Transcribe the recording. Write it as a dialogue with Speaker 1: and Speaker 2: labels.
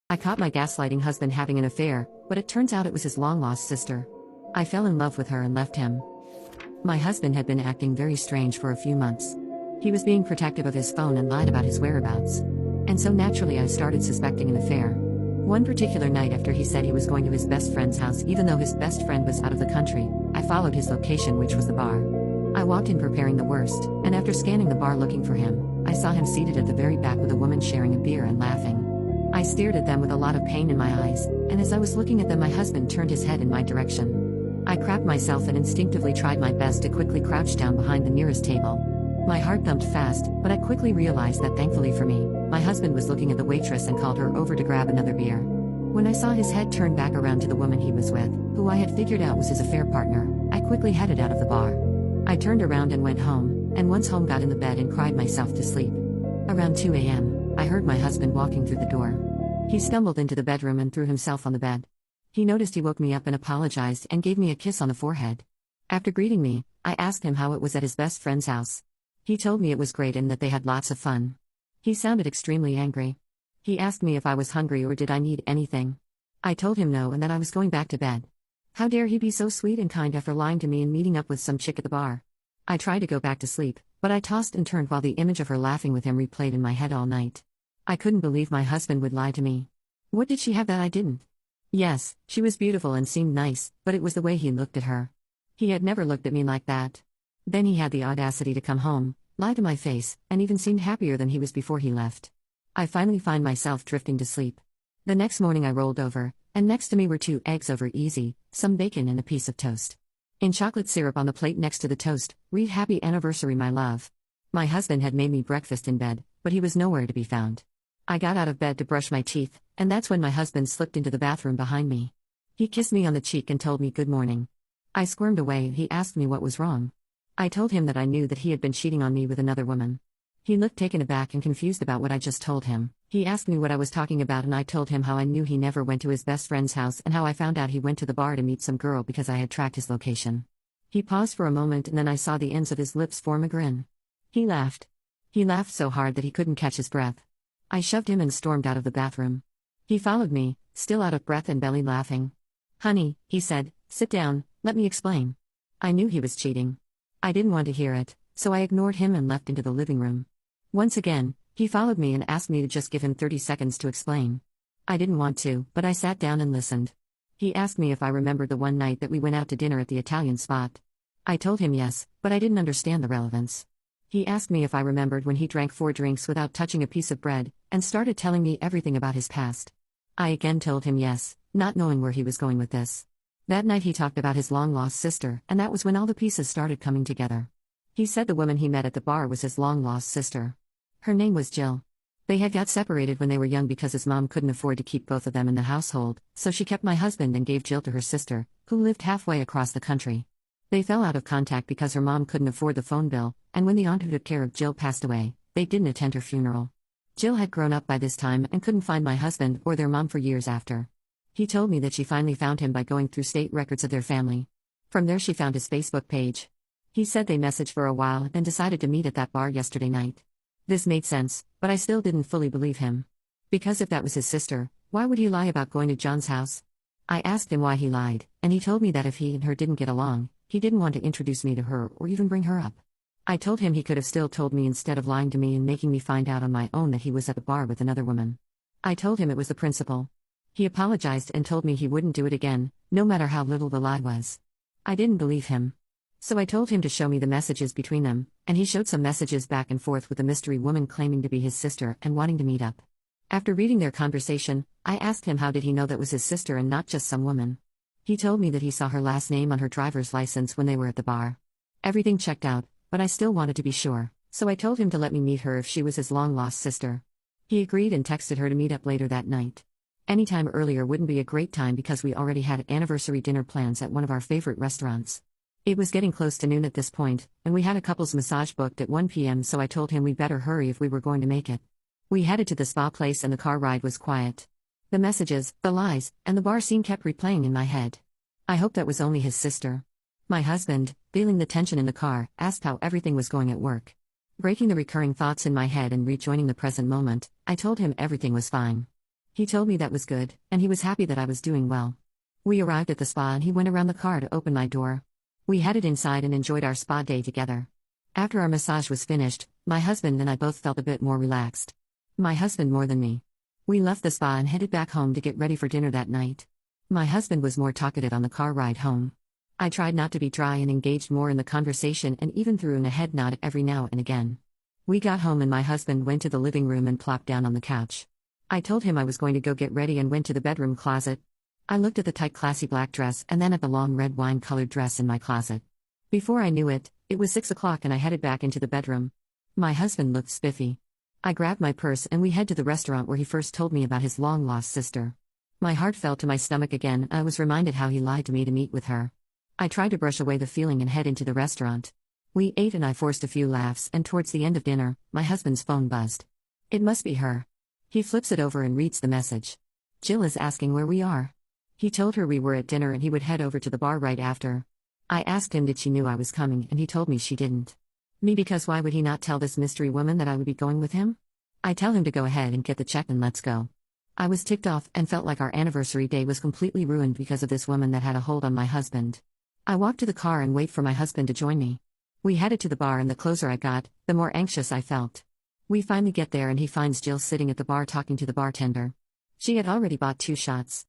Speaker 1: I caught my gaslighting husband having an affair, but it turns out it was his long-lost sister. I fell in love with her and left him. My husband had been acting very strange for a few months. He was being protective of his phone and lied about his whereabouts. And so naturally I started suspecting an affair. One particular night after he said he was going to his best friend's house even though his best friend was out of the country, I followed his location, which was the bar. I walked in preparing the worst, and after scanning the bar looking for him, I saw him seated at the very back with a woman sharing a beer and laughing. I stared at them with a lot of pain in my eyes, and as I was looking at them my husband turned his head in my direction. I crapped myself and instinctively tried my best to quickly crouch down behind the nearest table. My heart thumped fast, but I quickly realized that thankfully for me, my husband was looking at the waitress and called her over to grab another beer. When I saw his head turn back around to the woman he was with, who I had figured out was his affair partner, I quickly headed out of the bar. I turned around and went home, and once home got in the bed and cried myself to sleep. Around 2 a.m., I heard my husband walking through the door. He stumbled into the bedroom and threw himself on the bed. He noticed he woke me up and apologized and gave me a kiss on the forehead. After greeting me, I asked him how it was at his best friend's house. He told me it was great and that they had lots of fun. He sounded extremely angry. He asked me if I was hungry or did I need anything. I told him no and that I was going back to bed. How dare he be so sweet and kind after lying to me and meeting up with some chick at the bar. I tried to go back to sleep, but I tossed and turned while the image of her laughing with him replayed in my head all night. I couldn't believe my husband would lie to me. What did she have that I didn't? Yes, she was beautiful and seemed nice, but it was the way he looked at her. He had never looked at me like that. Then he had the audacity to come home, lie to my face, and even seemed happier than he was before he left. I finally find myself drifting to sleep. The next morning I rolled over, and next to me were 2 eggs over easy, some bacon and a piece of toast. In chocolate syrup on the plate next to the toast, read "Happy Anniversary, my love." My husband had made me breakfast in bed, but he was nowhere to be found. I got out of bed to brush my teeth, and that's when my husband slipped into the bathroom behind me. He kissed me on the cheek and told me good morning. I squirmed away and he asked me what was wrong. I told him that I knew that he had been cheating on me with another woman. He looked taken aback and confused about what I just told him. He asked me what I was talking about and I told him how I knew he never went to his best friend's house and how I found out he went to the bar to meet some girl because I had tracked his location. He paused for a moment and then I saw the ends of his lips form a grin. He laughed. He laughed so hard that he couldn't catch his breath. I shoved him and stormed out of the bathroom. He followed me, still out of breath and belly laughing. "Honey," he said, "sit down, let me explain." I knew he was cheating. I didn't want to hear it, so I ignored him and left into the living room. Once again, he followed me and asked me to just give him 30 seconds to explain. I didn't want to, but I sat down and listened. He asked me if I remembered the one night that we went out to dinner at the Italian spot. I told him yes, but I didn't understand the relevance. He asked me if I remembered when he drank 4 drinks without touching a piece of bread, and started telling me everything about his past. I again told him yes, not knowing where he was going with this. That night he talked about his long-lost sister, and that was when all the pieces started coming together. He said the woman he met at the bar was his long-lost sister. Her name was Jill. They had got separated when they were young because his mom couldn't afford to keep both of them in the household, so she kept my husband and gave Jill to her sister, who lived halfway across the country. They fell out of contact because her mom couldn't afford the phone bill, and when the aunt who took care of Jill passed away, they didn't attend her funeral. Jill had grown up by this time and couldn't find my husband or their mom for years after. He told me that she finally found him by going through state records of their family. From there she found his Facebook page. He said they messaged for a while and decided to meet at that bar yesterday night. This made sense, but I still didn't fully believe him. Because if that was his sister, why would he lie about going to John's house? I asked him why he lied, and he told me that if he and her didn't get along, he didn't want to introduce me to her or even bring her up. I told him he could have still told me instead of lying to me and making me find out on my own that he was at the bar with another woman. I told him it was the principal. He apologized and told me he wouldn't do it again, no matter how little the lie was. I didn't believe him. So I told him to show me the messages between them, and he showed some messages back and forth with a mystery woman claiming to be his sister and wanting to meet up. After reading their conversation, I asked him how did he know that was his sister and not just some woman. He told me that he saw her last name on her driver's license when they were at the bar. Everything checked out, but I still wanted to be sure, so I told him to let me meet her if she was his long-lost sister. He agreed and texted her to meet up later that night. Any time earlier wouldn't be a great time because we already had anniversary dinner plans at one of our favorite restaurants. It was getting close to noon at this point, and we had a couple's massage booked at 1 p.m. so I told him we'd better hurry if we were going to make it. We headed to the spa place and the car ride was quiet. The messages, the lies, and the bar scene kept replaying in my head. I hoped that was only his sister. My husband, feeling the tension in the car, asked how everything was going at work. Breaking the recurring thoughts in my head and rejoining the present moment, I told him everything was fine. He told me that was good, and he was happy that I was doing well. We arrived at the spa and he went around the car to open my door. We headed inside and enjoyed our spa day together. After our massage was finished, my husband and I both felt a bit more relaxed. My husband more than me. We left the spa and headed back home to get ready for dinner that night. My husband was more talkative on the car ride home. I tried not to be dry and engaged more in the conversation and even threw in a head nod every now and again. We got home and my husband went to the living room and plopped down on the couch. I told him I was going to go get ready and went to the bedroom closet. I looked at the tight classy black dress and then at the long red wine-colored dress in my closet. Before I knew it, it was 6 o'clock and I headed back into the bedroom. My husband looked spiffy. I grabbed my purse and we head to the restaurant where he first told me about his long-lost sister. My heart fell to my stomach again and I was reminded how he lied to me to meet with her. I tried to brush away the feeling and head into the restaurant. We ate and I forced a few laughs and towards the end of dinner, my husband's phone buzzed. It must be her. He flips it over and reads the message. Jill is asking where we are. He told her we were at dinner and he would head over to the bar right after. I asked him did she knew I was coming and he told me she didn't. Me because why would he not tell this mystery woman that I would be going with him? I tell him to go ahead and get the check and let's go. I was ticked off and felt like our anniversary day was completely ruined because of this woman that had a hold on my husband. I walked to the car and wait for my husband to join me. We headed to the bar and the closer I got, the more anxious I felt. We finally get there and he finds Jill sitting at the bar talking to the bartender. She had already bought 2 shots.